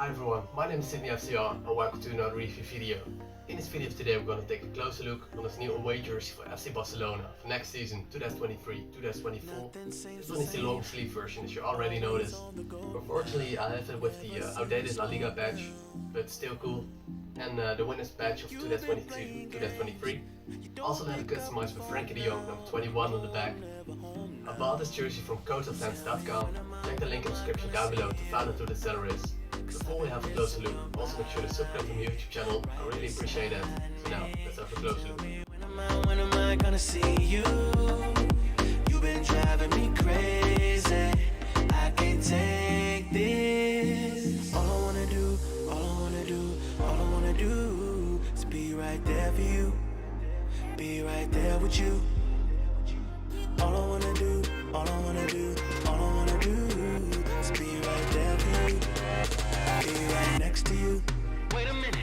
Hi everyone, my name is Sidney F.C.R. and welcome to another review video. In this video today we're going to take a closer look on this new away jersey for FC Barcelona for next season 2023-2024. This one is the long sleeve version, as you already noticed. Unfortunately I have it with the outdated Laliga badge, but still cool. And the winners badge of 2022-2023. Also had it customized with Frenkie de Jong, number 21 on the back. I bought this jersey from Kotofanss.com. Check the link in the description down below to find out who the seller is. Before we have a closer look, also make sure to subscribe to my YouTube channel. I really appreciate that. So now, let's have a closer look. When am I gonna see you? You've been driving me crazy. I can't take this. All I wanna do is be right there for you. Be right there with you. All I wanna do is be right there for you. Be right next to you. Wait a minute.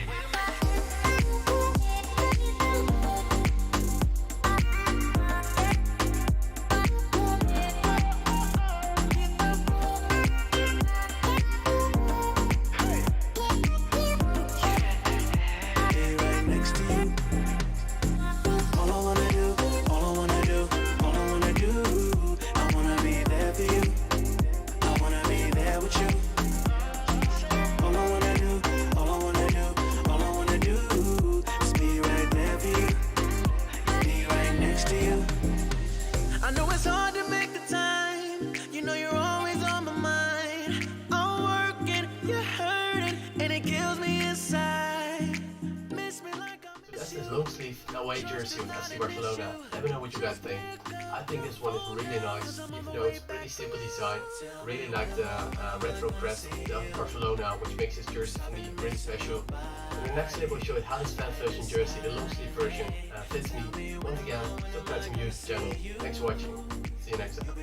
This long sleeve away jersey of FC Barcelona. Let me know what you guys think. I think this one is really nice, even though it's pretty simple design. I really like the retro crest of Barcelona, which makes this jersey for me really special. In the next clip I'll show you how this fan version jersey, the long sleeve version, fits me. Once again, subscribe to my YouTube channel. Thanks for watching. See you next time.